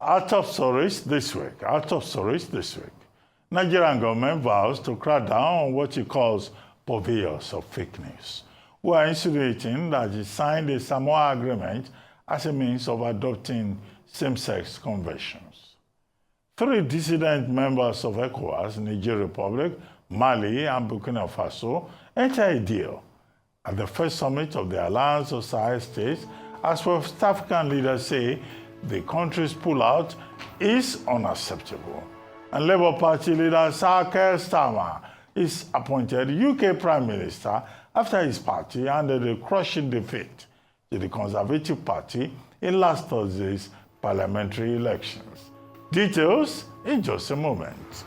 Out of storage this week. Nigerian government vows to crack down on what it calls purveyors of fake news, who are insinuating that it signed a Samoa agreement as a means of adopting same-sex conversions. 3 dissident members of ECOWAS, Niger Republic, Mali, and Burkina Faso, entered a deal at the first summit of the Alliance of Sahel States, as West African leaders say the country's pullout is unacceptable. And Labour Party leader Sir Keir Starmer is appointed UK Prime Minister after his party handed a crushing defeat to the Conservative Party in last Thursday's parliamentary elections. Details in just a moment.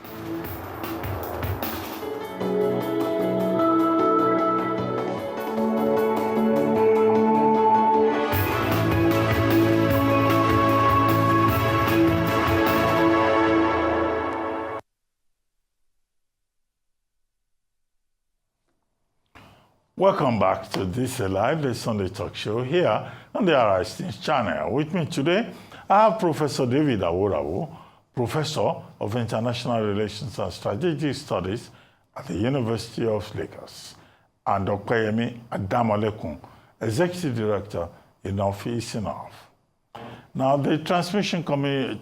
Welcome back to This Live, the Sunday talk show here on the RIS channel. With me today, I have Professor David Idowu, Professor of International Relations and Strategic Studies at the University of Lagos, and Dr. Yemi Adamolekun, Executive Director in Office Enough. Now, the Transmission Company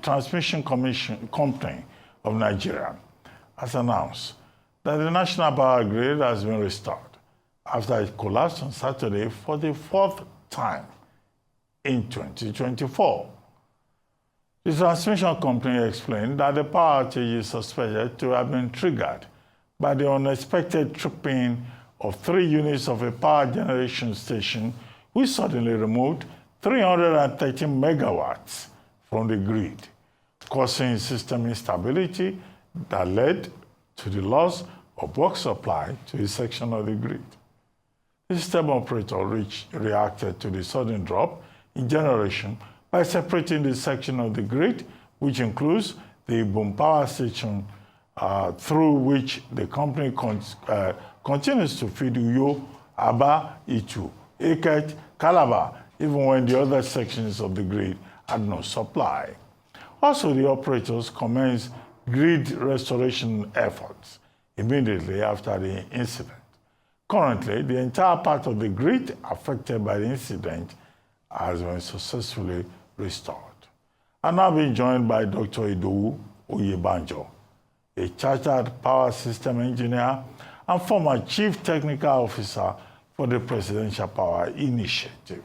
of Nigeria has announced that the national power grid has been restored after it collapsed on Saturday for the 4th time in 2024. The transmission company explained that the power outage is suspected to have been triggered by the unexpected tripping of 3 units of a power generation station, which suddenly removed 313 megawatts from the grid, causing system instability that led to the loss of work supply to a section of the grid. The system operator reacted to the sudden drop in generation by separating the section of the grid, which includes the Ibom power station, through which the company continues to feed Uyo, Aba, Itu, Eket, Calabar, even when the other sections of the grid had no supply. Also, the operators commenced grid restoration efforts immediately after the incident. Currently, the entire part of the grid affected by the incident has been successfully restored. I'm now being joined by Dr. Idowu Oyebanjo, a chartered power system engineer and former chief technical officer for the Presidential Power Initiative.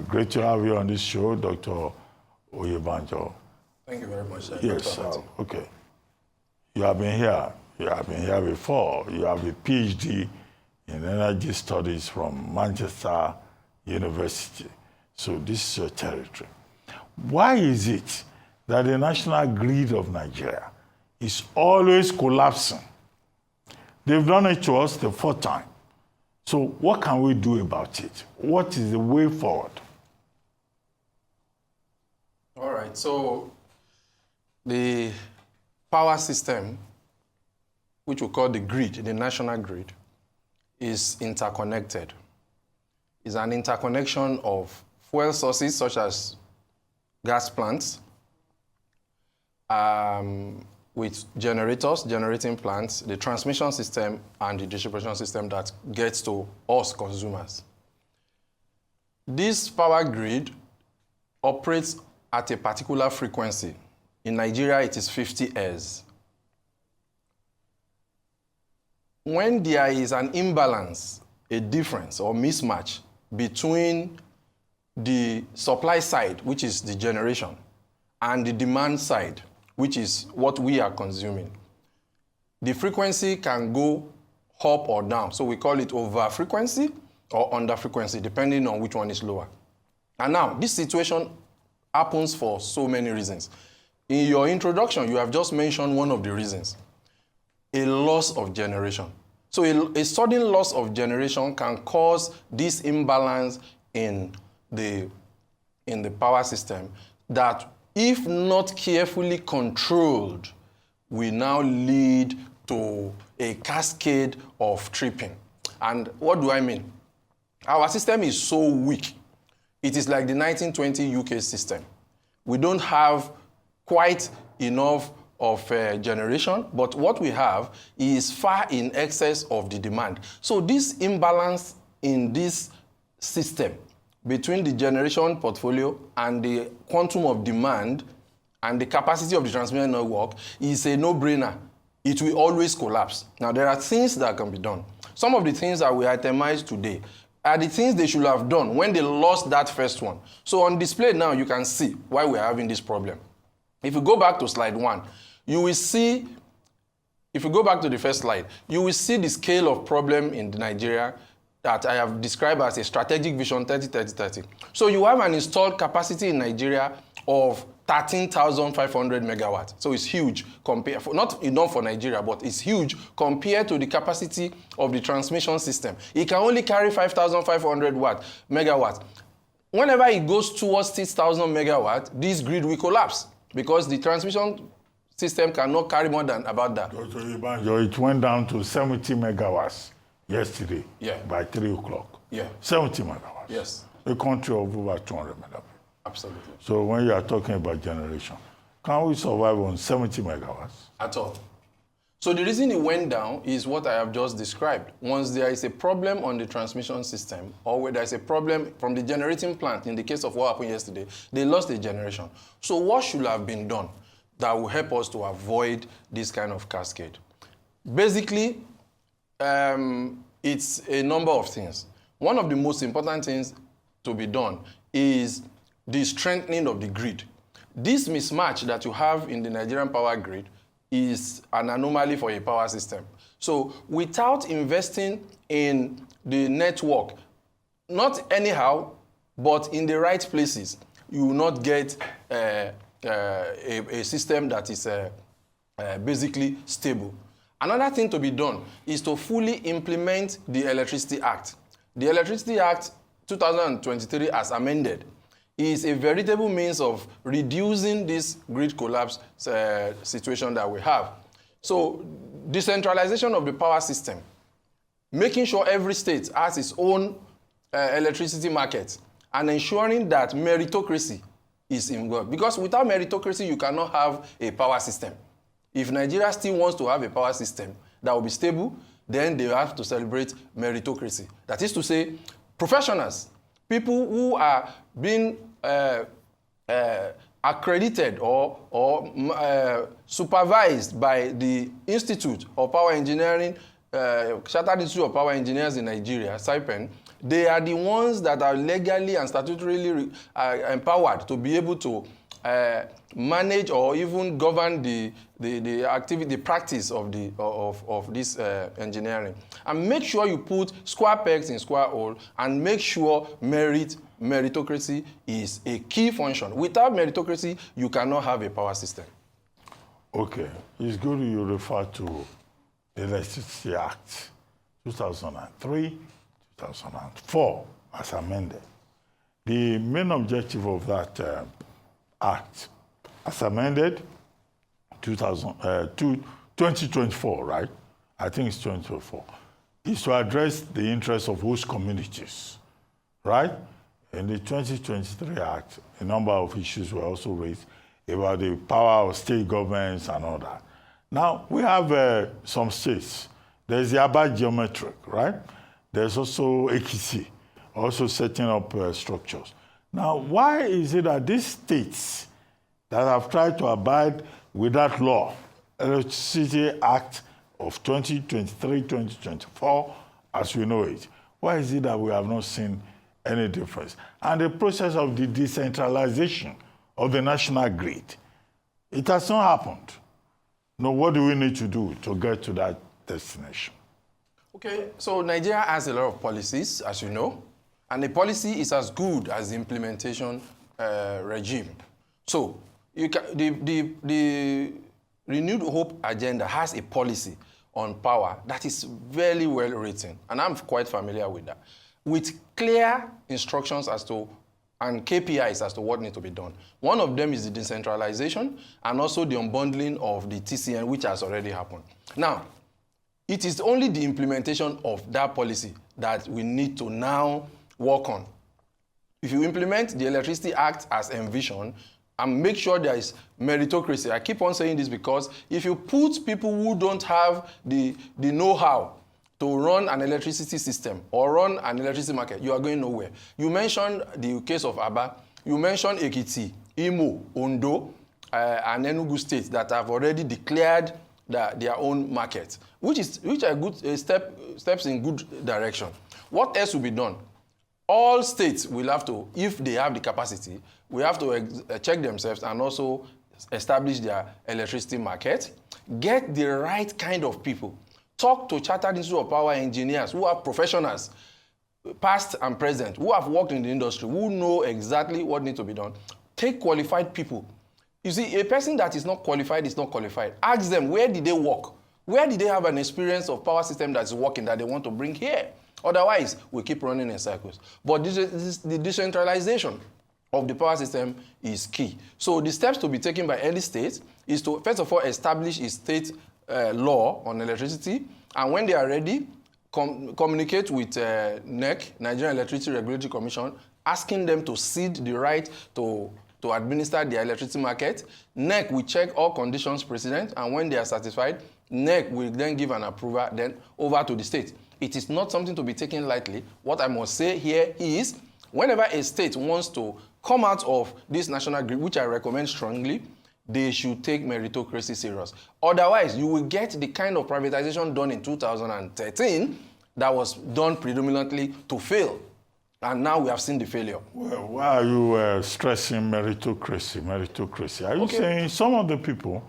Great to have you on this show, Dr. Oyebanjo. Thank you very much, sir. Yes, okay. You have been here. You have been here before. You have a PhD in energy studies from Manchester University. So this is your territory. Why is it that the national grid of Nigeria is always collapsing? They've done it to us the 4th time. So what can we do about it? What is the way forward? All right, so the power system, which we call the grid, the national grid, is interconnected. It's an interconnection of fuel sources such as gas plants, with generators, generating plants, the transmission system, and the distribution system that gets to us consumers. This power grid operates at a particular frequency. In Nigeria, it is 50 Hz. When there is an imbalance, a difference or mismatch between the supply side, which is the generation, and the demand side, which is what we are consuming, the frequency can go up or down. So we call it over frequency or under frequency, depending on which one is lower. And now, this situation happens for so many reasons. In your introduction, you have just mentioned one of the reasons: a loss of generation. So a sudden loss of generation can cause this imbalance in the power system that, if not carefully controlled, will now lead to a cascade of tripping. And what do I mean? Our system is so weak. It is like the 1920 UK system. We don't have quite enough of generation, but what we have is far in excess of the demand. So this imbalance in this system between the generation portfolio and the quantum of demand and the capacity of the transmission network is a no-brainer. It will always collapse. Now, there are things that can be done. Some of the things that we itemize today are the things they should have done when they lost that first one. So on display now, you can see why we're having this problem. If you go back to slide 1, you will see, if you go back to the first slide, you will see the scale of problem in Nigeria that I have described as a strategic vision 30-30-30. So you have an installed capacity in Nigeria of 13,500 megawatts. So it's huge, not enough for Nigeria, but it's huge compared to the capacity of the transmission system. It can only carry 5,500 megawatts. Whenever it goes towards 6,000 megawatts, this grid will collapse because the transmission system cannot carry more than about that. Oyebanjo, it went down to 70 megawatts yesterday by 3 o'clock. 70 megawatts. Yes. A country of over 200 megawatts. Absolutely. So when you are talking about generation, can we survive on 70 megawatts? At all. So the reason it went down is what I have just described. Once there is a problem on the transmission system, or where there is a problem from the generating plant, in the case of what happened yesterday, they lost the generation. So what should have been done that will help us to avoid this kind of cascade? Basically, it's a number of things. One of the most important things to be done is the strengthening of the grid. This mismatch that you have in the Nigerian power grid is an anomaly for a power system. So without investing in the network, not anyhow, but in the right places, you will not get a system that is basically stable. Another thing to be done is to fully implement the Electricity Act. The Electricity Act 2023 as amended is a veritable means of reducing this grid collapse situation that we have. So decentralization of the power system, making sure every state has its own electricity market, and ensuring that meritocracy is involved. Because without meritocracy, you cannot have a power system. If Nigeria still wants to have a power system that will be stable, then they have to celebrate meritocracy. That is to say, professionals, people who are being accredited or supervised by the Institute of Power Engineering, Chartered Institute of Power Engineers in Nigeria, SIPEN, they are the ones that are legally and statutorily empowered to be able to manage or even govern the activity, the practice of this engineering. And make sure you put square pegs in square hole, and make sure meritocracy is a key function. Without meritocracy, you cannot have a power system. Okay, it's good you refer to the Electricity Act 2003, 2004 as amended. The main objective of that act as amended 2024, right? I think it's 2024, is to address the interests of host communities, right? In the 2023 Act, a number of issues were also raised about the power of state governments and all that. Now, we have some states. There's the Aba geometric, right? There's also Ekiti, also setting up structures. Now, why is it that these states that have tried to abide with that law, Electricity Act of 2023-2024, as we know it, why is it that we have not seen any difference? And the process of the decentralization of the national grid, it has not happened. Now, what do we need to do to get to that destination? Okay, so Nigeria has a lot of policies, as you know, and the policy is as good as the implementation regime. So the Renewed Hope agenda has a policy on power that is very well written, and I'm quite familiar with that, with clear instructions as to and KPIs as to what needs to be done. One of them is the decentralization and also the unbundling of the TCN, which has already happened. Now, it is only the implementation of that policy that we need to now work on. If you implement the Electricity Act as envisioned, and make sure there is meritocracy. I keep on saying this because if you put people who don't have the know-how to run an electricity system or run an electricity market, you are going nowhere. You mentioned the case of Aba. You mentioned Ekiti, Imo, Ondo, and Enugu states that have already declared their own market, which are good steps in good direction. What else will be done? All states will have to, if they have the capacity, we have to check themselves and also establish their electricity market, get the right kind of people. Talk to Chartered Institute of Power engineers who are professionals, past and present, who have worked in the industry, who know exactly what needs to be done. Take qualified people. You see, a person that is not qualified is not qualified. Ask them, where did they work? Where did they have an experience of power system that is working that they want to bring here? Otherwise, we keep running in circles. But the decentralization of the power system is key. So the steps to be taken by any state is to, first of all, establish a state law on electricity. And when they are ready, communicate with NEC, Nigerian Electricity Regulatory Commission, asking them to cede the right to administer the electricity market. NEC will check all conditions precedent, and when they are satisfied, NEC will then give an approval, then over to the state. It is not something to be taken lightly. What I must say here is, whenever a state wants to come out of this national grid, which I recommend strongly, they should take meritocracy serious. Otherwise, you will get the kind of privatization done in 2013 that was done predominantly to fail. And now we have seen the failure. Well, why are you stressing meritocracy? Meritocracy. Are you saying some of the people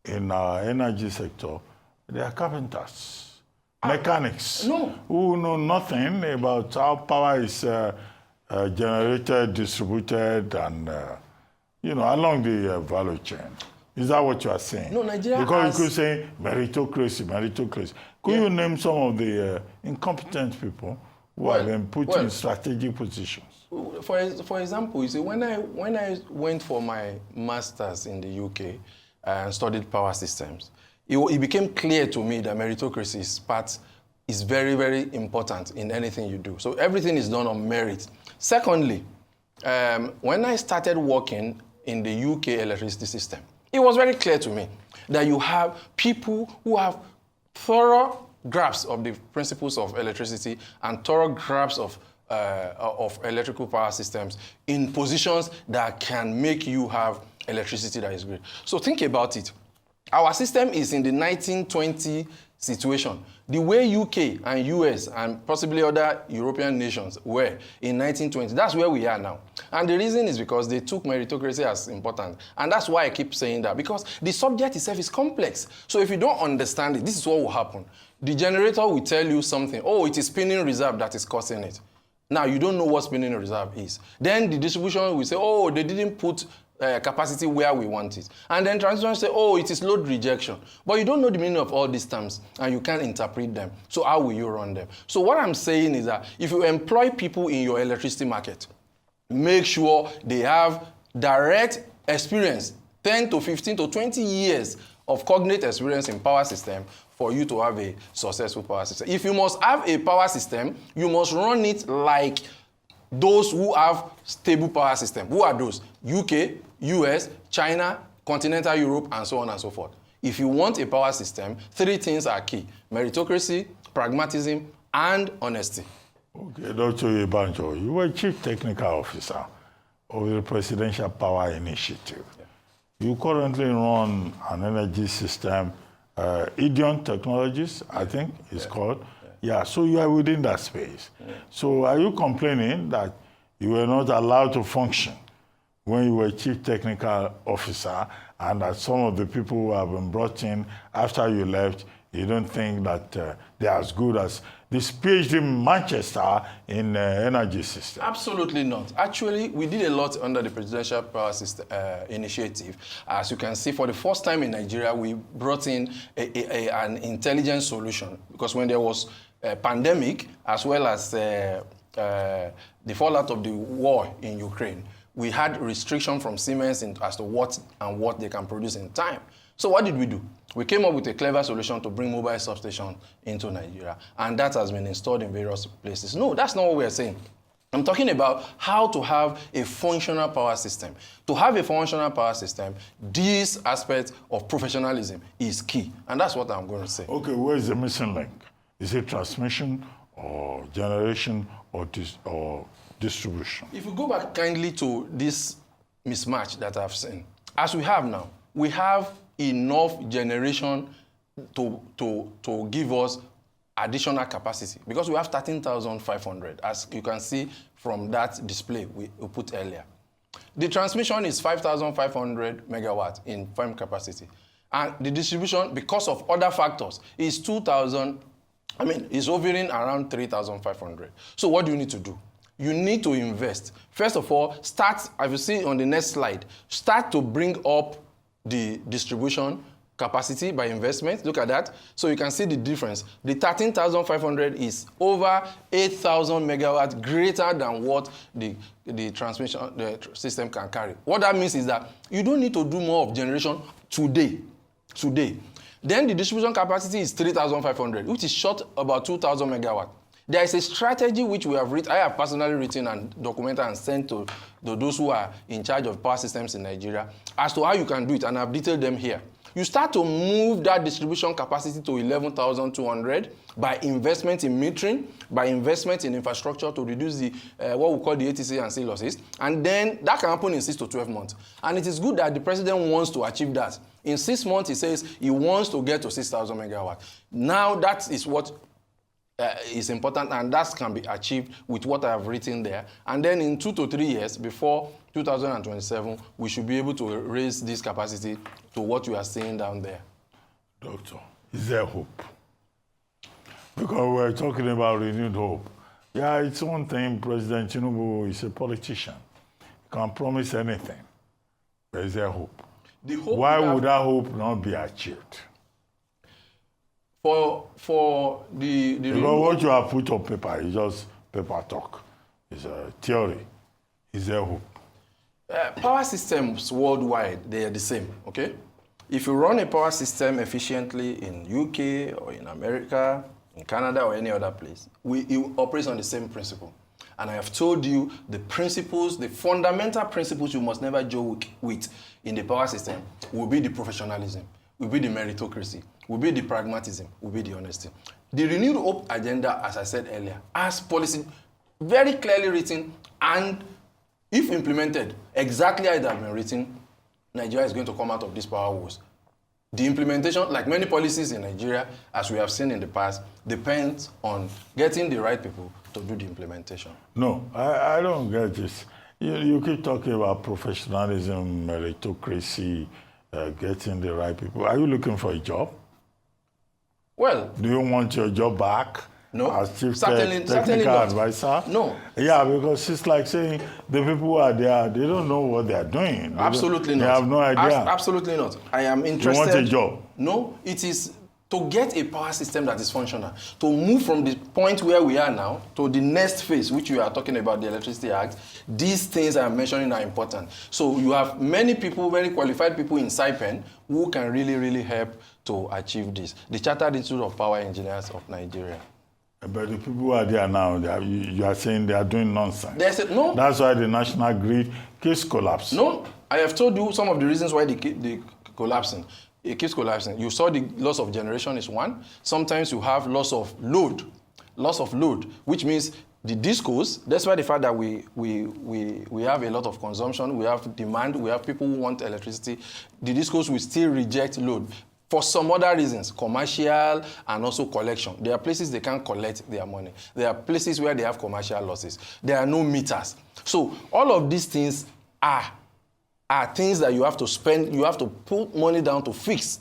in our energy sector, they are carpenters, mechanics, who know nothing about how power is generated, distributed, and along the value chain? Is that what you are saying? No, Nigeria because you could say meritocracy. Could you name some of the incompetent people who have been put in strategic positions? For example, you see, when I went for my master's in the UK and studied power systems, it became clear to me that meritocracy is very, very important in anything you do. So everything is done on merit. Secondly, when I started working in the UK electricity system, it was very clear to me that you have people who have thorough grasp of the principles of electricity and thorough grasp of electrical power systems in positions that can make you have electricity that is great. So think about it. Our system is in the 1920 situation. The way UK and US and possibly other European nations were in 1920, that's where we are now. And the reason is because they took meritocracy as important. And that's why I keep saying that, because the subject itself is complex. So if you don't understand it, this is what will happen. The generator will tell you something. Oh, it is spinning reserve that is causing it. Now, you don't know what spinning reserve is. Then the distribution will say, oh, they didn't put capacity where we want it. And then transmission say, oh, it is load rejection. But you don't know the meaning of all these terms, and you can't interpret them. So how will you run them? So what I'm saying is that if you employ people in your electricity market, make sure they have direct experience, 10 to 15 to 20 years of cognate experience in power system for you to have a successful power system. If you must have a power system, you must run it like those who have stable power system. Who are those? UK, US, China, continental Europe, and so on and so forth. If you want a power system, 3 things are key: meritocracy, pragmatism, and honesty. Okay, Dr. Oyebanjo, you were Chief Technical Officer of the Presidential Power Initiative. Yeah. You currently run an energy system, Idowu Technologies, I think it's called. Yeah, so you are within that space. Yeah. So are you complaining that you were not allowed to function when you were Chief Technical Officer, and that some of the people who have been brought in after you left, you don't think that they're as good as this PhD in Manchester in energy system? Absolutely not. Actually, we did a lot under the Presidential Power System Initiative. As you can see, for the first time in Nigeria, we brought in an intelligent solution, because when there was a pandemic, as well as the fallout of the war in Ukraine, we had restriction from Siemens as to what they can produce in time. So what did we do? We came up with a clever solution to bring mobile substation into Nigeria, and that has been installed in various places. No, that's not what we are saying. I'm talking about how to have a functional power system. To have a functional power system, this aspect of professionalism is key. And that's what I'm going to say. Okay, where is the missing link? Is it transmission or generation or distribution? If you go back kindly to this mismatch that I've seen, as we have now, we have enough generation to give us additional capacity because we have 13,500, as you can see from that display we put earlier. The transmission is 5,500 megawatts in firm capacity. And the distribution, because of other factors, is is hovering around 3,500. So what do you need to do? You need to invest. First of all, start, as you see on the next slide, start to bring up the distribution capacity by investment. Look at that. So you can see the difference. The 13,500 is over 8,000 megawatts greater than what the transmission system can carry. What that means is that you don't need to do more of generation today. Then the distribution capacity is 3,500, which is short about 2,000 megawatts. There is a strategy which we have written, I have personally written and documented and sent to those who are in charge of power systems in Nigeria as to how you can do it, and I've detailed them here. You start to move that distribution capacity to 11,200 by investment in metering, by investment in infrastructure to reduce the what we call the ATC and C losses, and then that can happen in 6 to 12 months. And it is good that the president wants to achieve that. In 6 months, he says he wants to get to 6,000 megawatts. Now that is what is important, and that can be achieved with what I have written there. And then in 2 to 3 years, before 2027, we should be able to raise this capacity to what you are seeing down there. Doctor, is there hope? Because we're talking about renewed hope. Yeah, it's one thing, President Tinubu is a politician. He can promise anything. But is there hope? Why would that hope not be achieved? For the because what you have put on paper is just paper talk. It's a theory. Is there hope? Power systems worldwide, they are the same, okay? If you run a power system efficiently in UK or in America, in Canada or any other place, it operates on the same principle. And I have told you the principles, the fundamental principles you must never joke with in the power system will be the professionalism, will be the meritocracy, will be the pragmatism, will be the honesty. The renewed hope agenda, as I said earlier, has policy very clearly written, and if implemented exactly as it has been written, Nigeria is going to come out of this power wars. The implementation, like many policies in Nigeria, as we have seen in the past, depends on getting the right people to do the implementation. No, I don't get this. You keep talking about professionalism, meritocracy, getting the right people. Are you looking for a job? Well, do you want your job back? No, as chief certainly technical not. advisor? No. Yeah, because it's like saying the people who are there, they don't know what they are doing. Absolutely not. They have no idea. Absolutely not. I am interested. You want a job? No, it is to get a power system that is functional, to move from the point where we are now to the next phase, which we are talking about, the Electricity Act. These things I am mentioning are important. So you have many people, very qualified people in SIPEN who can really, really help to achieve this. The Chartered Institute of Power Engineers of Nigeria. But the people who are there now, you are saying they are doing nonsense. No. That's why the national grid keeps collapsing. No, I have told you some of the reasons why they collapsing. It keeps collapsing. You saw the loss of generation is one. Sometimes you have loss of load, which means the discos, that's why the fact that we have a lot of consumption, we have demand, we have people who want electricity, the discos will still reject load. For some other reasons, commercial and also collection. There are places they can't collect their money. There are places where they have commercial losses. There are no meters. So all of these things are things that you have to spend, you have to put money down to fix.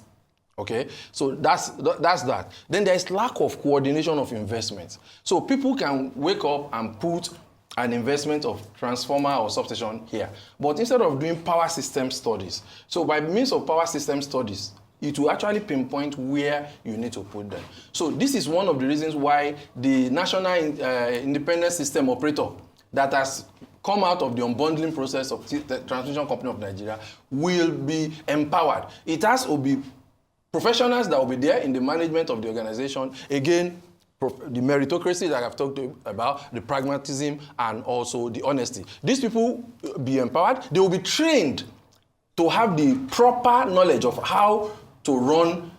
Okay? So that's that. Then there is lack of coordination of investments. So people can wake up and put an investment of transformer or substation here. But instead of doing power system studies, so by means of power system studies, it will actually pinpoint where you need to put them. So this is one of the reasons why the National Independent System Operator that has come out of the unbundling process of the Transmission Company of Nigeria will be empowered. It has to be professionals that will be there in the management of the organization. Again, the meritocracy that I've talked about, the pragmatism, and also the honesty. These people be empowered. They will be trained to have the proper knowledge of how to run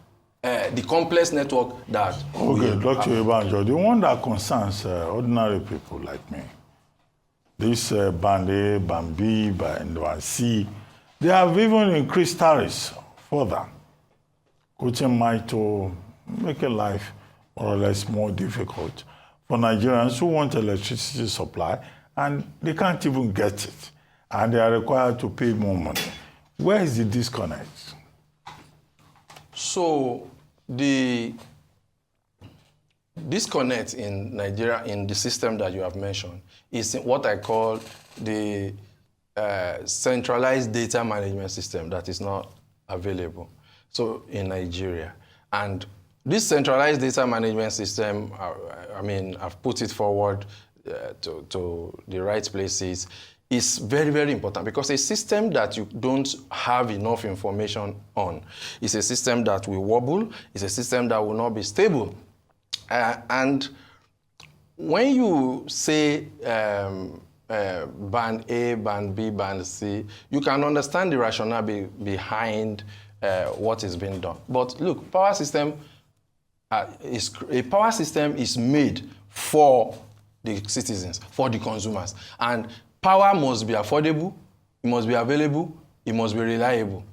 the complex network that Okay, Dr. Oyebanjo, the one that concerns ordinary people like me, this Band A, Band B, Band C, they have even increased tariffs further, which might to make a life more or less more difficult for Nigerians who want electricity supply and they can't even get it, and they are required to pay more money. Where is the disconnect? So the disconnect in Nigeria, in the system that you have mentioned, is what I call the centralized data management system that is not available. So in Nigeria. And this centralized data management system, I mean, I've put it forward to the right places, is very, very important, because a system that you don't have enough information on is a system that will wobble, is a system that will not be stable. And when you say Band A, Band B, Band C, you can understand the rationale behind what is being done. But look, power system is made for the citizens, for the consumers. And power must be affordable, it must be available, it must be reliable.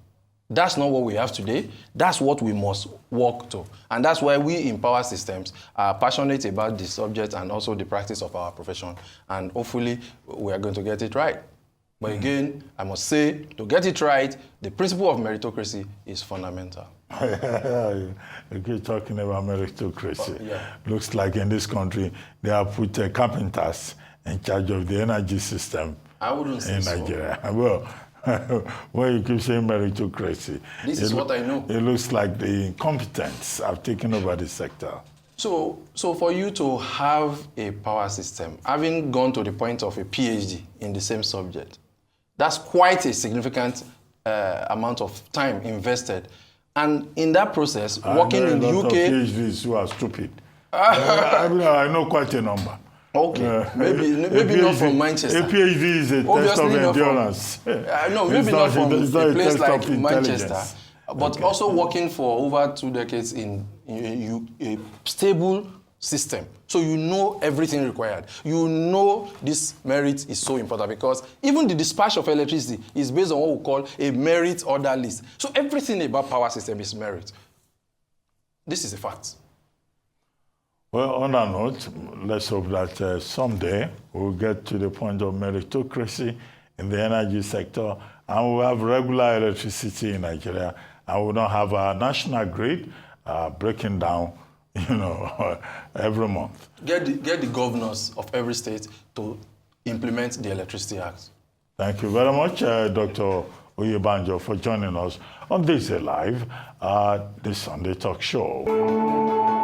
That's not what we have today. That's what we must work to. And that's why we in power systems are passionate about the subject and also the practice of our profession. And hopefully, we are going to get it right. But again, I must say, to get it right, the principle of meritocracy is fundamental. You keep talking about meritocracy. Yeah. Looks like in this country, they have put carpenters in charge of the energy system. I wouldn't say in Nigeria. So. Well, when you keep saying meritocracy, this is what I know. It looks like the incompetents have taken over the sector. So for you to have a power system, having gone to the point of a PhD in the same subject, that's quite a significant amount of time invested. And in that process, working in the UK... Of PhDs who are stupid. I know quite a number. Okay, maybe PhD, not from Manchester. A PhD is a test of endurance. No, maybe not from a place like Manchester, but also working for over 2 decades in a stable system. So you know everything required. You know this merit is so important, because even the dispatch of electricity is based on what we call a merit order list. So everything about power system is merit. This is a fact. Well, on that note, let's hope that someday we'll get to the point of meritocracy in the energy sector, and we'll have regular electricity in Nigeria, and we'll not have a national grid breaking down, every month. Get the governors of every state to implement the Electricity Act. Thank you very much, Dr. Oyebanjo, for joining us on This Live, the Sunday Talk Show.